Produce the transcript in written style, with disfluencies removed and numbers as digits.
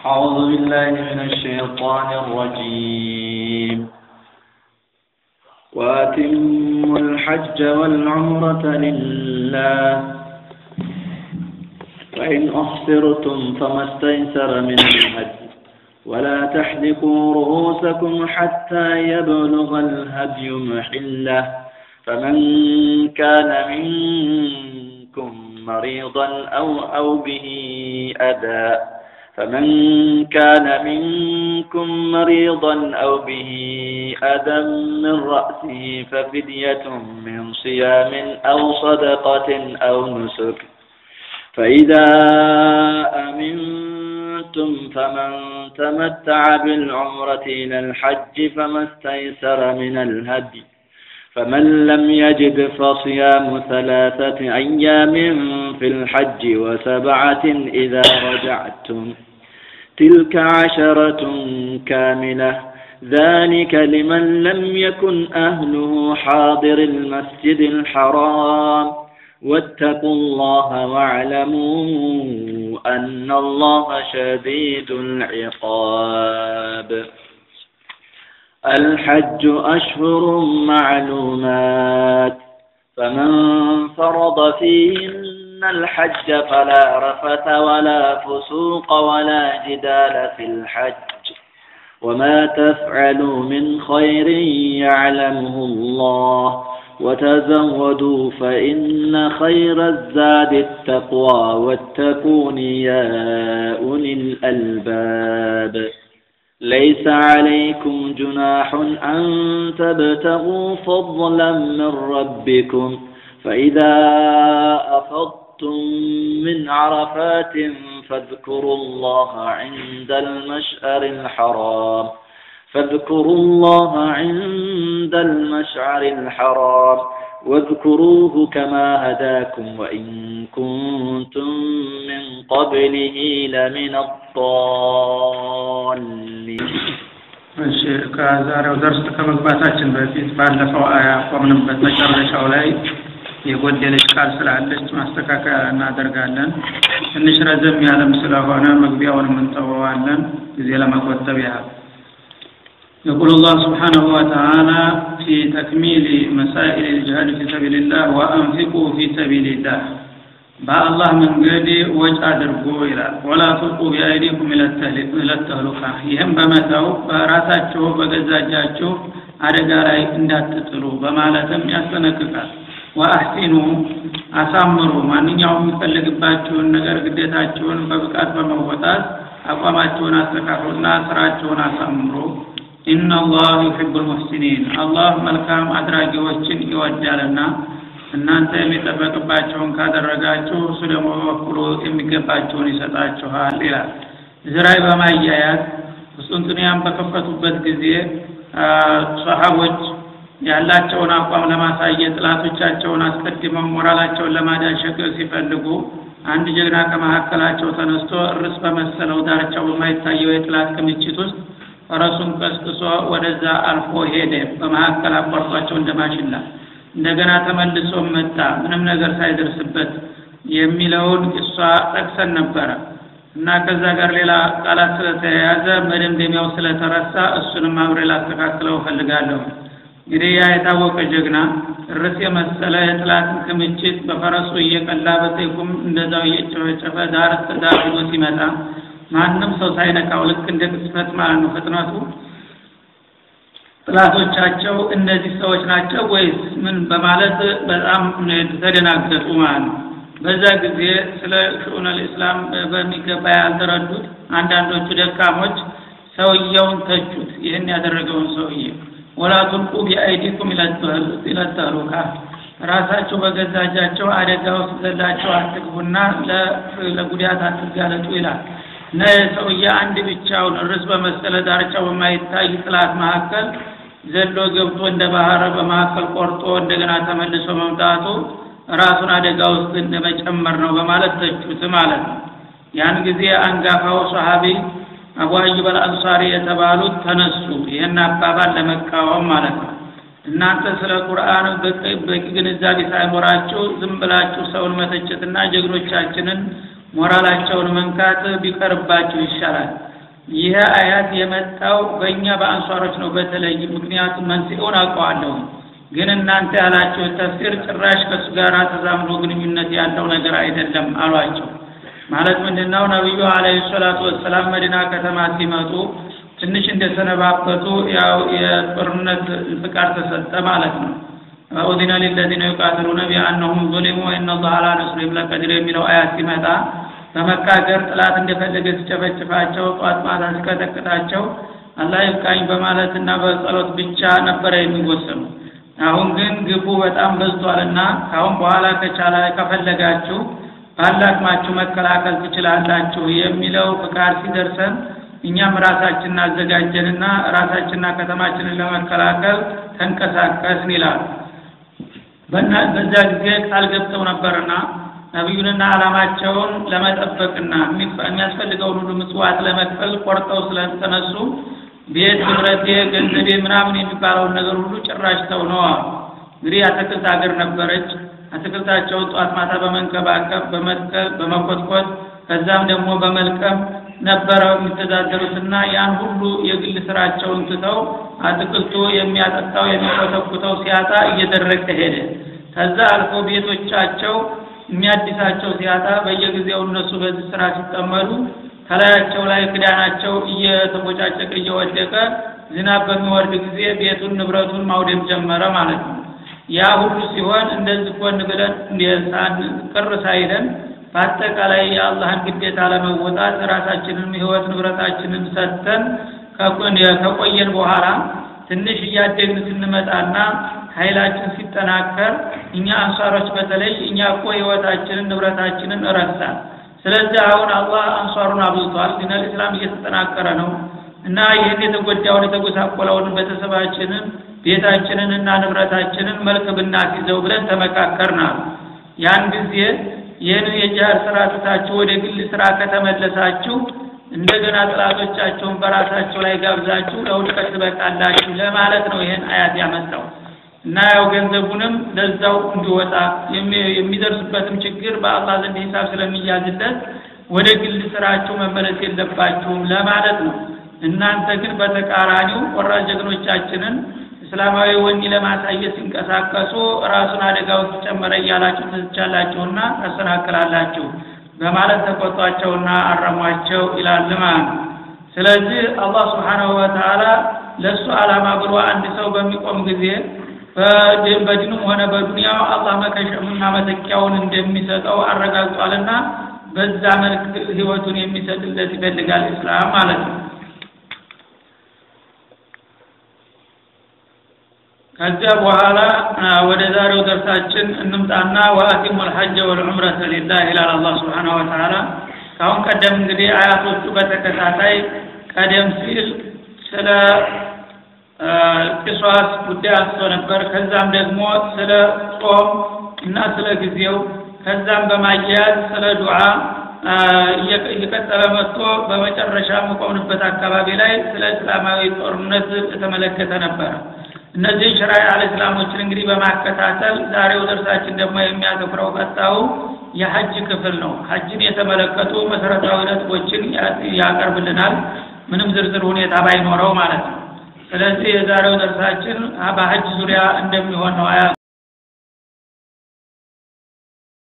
أعوذ بالله من الشيطان الرجيم وأتموا الحج والعمرة لله فإن أحصرتم فما استيسر من الهدي ولا تحلقوا رؤوسكم حتى يبلغ الهدي محله فمن كان منكم مريضا أو به أذى من رأسه ففدية من صيام أو صدقة أو نسك فإذا أمنتم فمن تمتع بالعمرة إلى الحج فما استيسر من الهدي فمن لم يجد فصيام 3 أيام في الحج و7 إذا رجعتم تلك 10 كاملة ذلك لمن لم يكن أهله حاضر المسجد الحرام واتقوا الله واعلموا أن الله شديد العقاب الحج أشهر معلومات فمن فرض فيهن الحج فلا رفث ولا فسوق ولا جدال في الحج وما تفعلوا من خير يعلمه الله وتزودوا فإن خير الزاد التقوى واتقون يا أولي الألباب ليس عليكم جناح أن تبتغوا فضلا من ربكم فإذا أفضتم من عرفات فاذكروا الله عند المشعر الحرام واذكروه كما هداكم وإن كنتم من قبله لمن الضالين ከዛሬው ደርስ ከመግባታችን በፊት ባለፈው አያ ቆምንበት መጨረሻው ላይ የጎደለች ቃል ስላለች ማስተካከያ እናደርጋለን። ትንሽ ረዘም ያለም ስለሆነ መግቢያውን እንተዋዋለን ጊዜ ለመቆጠብ ያህል። يقول الله سبحانه وتعالى في تكميل مسائل الجهاد في سبيل الله وأنفقوا في سبيل الله በአላህ መንገድ ወጭ አድርጉ ይላል። ولا تلقوا بأيديكم إلى التهلكة ይሄን በመተው በራሳችሁ በገዛጃችሁ አደጋ ላይ እንዳትጥሉ በማለትም ያስጠነቅቃል። وأحسنوا አሳምሩ ማንኛውም የሚፈልግባችሁን ነገር ግዴታችሁን በብቃት በመወጣት አቋማችሁን አስተካክሉና ስራችሁን አሳምሩ። إن الله يحب المحسنين الله መልካም አድራጊዎችን ይወዳልና እናንተ የሚጠበቅባችሁን ካደረጋችሁ እሱ ደግሞ በኩሉ የሚገባችሁን ይሰጣችኋል ይላል። ዝራይ በማያያዝ ቁስጥንጥንያን በከፈቱበት ጊዜ ሷሃቦች ያላቸውን አቋም ለማሳየት ጥላቶቻቸውን አስቀድመው ሞራላቸውን ለማዳሸቅ ሲፈልጉ አንድ ጀግና ከመሐከላቸው ተነስቶ እርስ በመሰለው ዳርቻው በማይታየው የጥላት ክምችት ውስጥ ፈረሱን ቀስቅሶ ወደዛ አልፎ ሄደ። በመሐከል አቋርጧቸው እንደማሽላ እንደገና ተመልሶ መጣ ምንም ነገር ሳይደርስበት የሚለውን እሷ ጠቅሰን ነበር እና ከዛ ጋር ሌላ ቃላት ስለተያያዘ መደምደሚያው ስለተረሳ እሱንም አብሬ ላስተካክለው ፈልጋለሁ። እንግዲህ ያ የታወቀ ጀግና ርስ የመሰለ የጥላትን ክምችት በፈረሱ እየቀላ በሰይፉም እንደዛው እየጨፈጨፈ ዳር ተዳር ሲመጣ ማንንም ሰው ሳይነካው ልክ እንደ ቅጽበት ማለት ነው ፍጥነቱ ጥላቶቻቸው እነዚህ ሰዎች ናቸው ወይስ ምን በማለት በጣም ተደናገጡ ማለት ነው። በዛ ጊዜ ስለ ሹኡን الاسلام በሚገባ ያልተረዱት አንዳንዶቹ ደካሞች ሰውየውን ተቹት። ይሄን ያደረገውን ሰውዬ ولا تلقوا بأيديكم إلى التهلكة ራሳቸው በገዛጃቸው አደጋው ስለላቸው አትግቡና ለጉዳት አትጋለጡ ይላል። ሰውዬ አንድ ብቻውን ርስ በመሰለ ዳርቻው በማይታይ ጥላት መሐከል ዘሎ ገብቶ እንደ ባህር በመሐከል ቆርጦ እንደገና ተመልሶ መምጣቱ ራሱን አደጋ ውስጥ እንደመጨመር ነው በማለት ተቹት ማለት ነው። ያን ጊዜ አንጋፋው ሷሃቢ አቡ አዩብ አልአንሳሪ የተባሉት ተነሱ ይሄን አባባል ለመቃወም ማለት ነው። እናንተ ስለ ቁርአን በቂ ግንዛቤ ሳይኖራችሁ ዝም ብላችሁ ሰውን መተቸትና ጀግኖቻችንን ሞራላቸውን መንካት ቢቀርባችሁ ይሻላል። ይሄ አያት የመጣው በእኛ በአንሷሮች ነው በተለይ ምክንያቱም መንስኤውን አውቀዋለሁ ግን እናንተ ያላችሁ ተፍሲር ጭራሽ ከሱ ጋር ተዛምዶ ግንኙነት ያለው ነገር አይደለም አሏቸው ማለት ምንድነው ነብዩ አለይሂ ሰላቱ ወሰለም መዲና ከተማ ሲመጡ ትንሽ እንደሰነባበቱ ያው የጦርነት ፍቃድ ተሰጠ ማለት ነው ወዲና ለለዚነ ይቃተሉነ ቢአንሁም ظلموا ان الله على نصرهم لقدير የሚለው አያት ሲመጣ በመካ ሀገር ጥላት እንደፈለገ ሲጨፈጭፋቸው ጧት ማታ ሲቀጠቅጣቸው አላህ ይብቃኝ በማለትና በጸሎት ብቻ ነበር የሚወሰኑ አሁን ግን ግቡ በጣም በዝቷልና ካሁን በኋላ ከቻለ ከፈለጋችሁ ባላክማችሁ መከላከል ትችላላችሁ የሚለው ፍቃድ ሲደርሰን እኛም ራሳችንን አዘጋጀንና ራሳችንና ከተማችንን ለመከላከል ተንቀሳቀስን ይላል በዛ ጊዜ ቃል ገብተው ነበርና ነብዩንና አላማቸውን ለመጠበቅና የሚያስፈልገውን ሁሉ መስዋዕት ለመክፈል ቆርጠው ስለተነሱ ቤት ንብረቴ ገንዘቤ ምናምን የሚባለው ነገር ሁሉ ጭራሽ ተው ነው እንግዲህ አትክልት ሀገር ነበረች አትክልታቸው ጧት ማታ በመንከባከብ በመትከል በመኮትኮት ከዛም ደግሞ በመልቀም ነበረው የሚተዳደሩትና ያን ሁሉ የግል ስራቸውን ትተው አትክልቱ የሚያጠጣው የሚኮተኩተው ሲያጣ እየደረቀ ሄደ ከዛ አልፎ ቤቶቻቸው የሚያድሳቸው ሲያጣ በየጊዜው እነሱ በዚህ ስራ ሲጠመዱ ከላያቸው ላይ ክዳናቸው እየተቦጫጨቀ እየወደቀ ዝናብ በሚወርድ ጊዜ ቤቱን ንብረቱን ማውደም ጀመረ ማለት ነው ያ ሁሉ ሲሆን እንደዚህ ቆን ብለን እንደሳን ቅር ሳይለን በአጠቃላይ የአላህን ግዴታ ለመወጣት ራሳችንን ህይወት ንብረታችንን ሰጥተን ከቆየን በኋላ ትንሽ ያደግን ስንመጣና ኃይላችን ሲጠናከር እኛ አንሷሮች በተለይ እኛ እኮ ህይወታችንን ንብረታችንን ረሳን ስለዚህ አሁን አላህ አንሷሩን አብዝቷል ዲነል እስላም እየተጠናከረ ነው እና ይሄን የተጎዳውን የተጎሳቆለውን በተሰባችንን ቤታችንን እና ንብረታችንን መልክ ብናስይዘው ብለን ተመካከርና ያን ጊዜ ይሄን የጃር ስራታችሁ ወደ ግል ስራ ከተመለሳችሁ እንደገና ጥላቶቻቸውን በራሳቸው ላይ ጋብዛችሁ ለውድቀት በቃላችሁ ለማለት ነው ይሄን አያት ያመጣው እና ያው ገንዘቡንም ለዛው እንዲወጣ የሚደርስበትም ችግር በአላህ ዘንድ ሂሳብ ስለሚያዝለት ወደ ግል ስራችሁ መመለስ የለባችሁም ለማለት ነው እናንተ ግን በተቃራኒው ወራጅ ጀግኖቻችንን እስላማዊ ወንዲ ለማሳየት ሲንቀሳቀሱ ራሱን አደጋው ተጨመረ ያላችሁ ተቻላችሁና ተሰናክላላችሁ በማለት ተቆጣጣቸውና አረሟቸው ይላል ማለት ስለዚህ አላህ Subhanahu Wa Ta'ala ለሱ አላማ ብሎ አንድ ሰው በሚቆም ጊዜ በዲኑም ሆነ በዱንያው አላህ መከሸምና መተኪያውን እንደሚሰጠው አረጋግጧልና በዛ መልክ ህይወቱን የሚሰጥለት ይፈልጋል እስላም ማለት ነው ከዛ በኋላ ወደ ዛሬው ደርሳችን እንምጣና ወአቲሙል ሐጅ ወልዑምረተ ሊላሂ ኢላ አላህ Subhanahu Wa Ta'ala ካሁን ቀደም እንግዲህ አያቶቹ በተከታታይ ቀደም ሲል ስለ ቂሷስ ጉዳይ አንስቶ ነበር ከዛም ደግሞ ስለ ጾም እና ስለ ጊዜው ከዛም በማያያዝ ስለ ዱዓ እየቀጠለ መጥቶ በመጨረሻ መቆምንበት አካባቢ ላይ ስለ እስላማዊ ጦርነት ተመለከተ ነበር እነዚህ ሸሪዓ አልእስላሞችን እንግዲህ በማከታተል ዛሬው ደርሳችን ደግሞ የሚያተኩረው ቀጣው የሐጅ ክፍል ነው ሐጅን የተመለከቱ መሰረታዊ ነጥቦችን ያቀርብልናል ምንም ዝርዝር ሁኔታ ባይኖረው ማለት ነው ስለዚህ የዛሬው ደርሳችን በሐጅ ዙሪያ እንደሚሆን ነው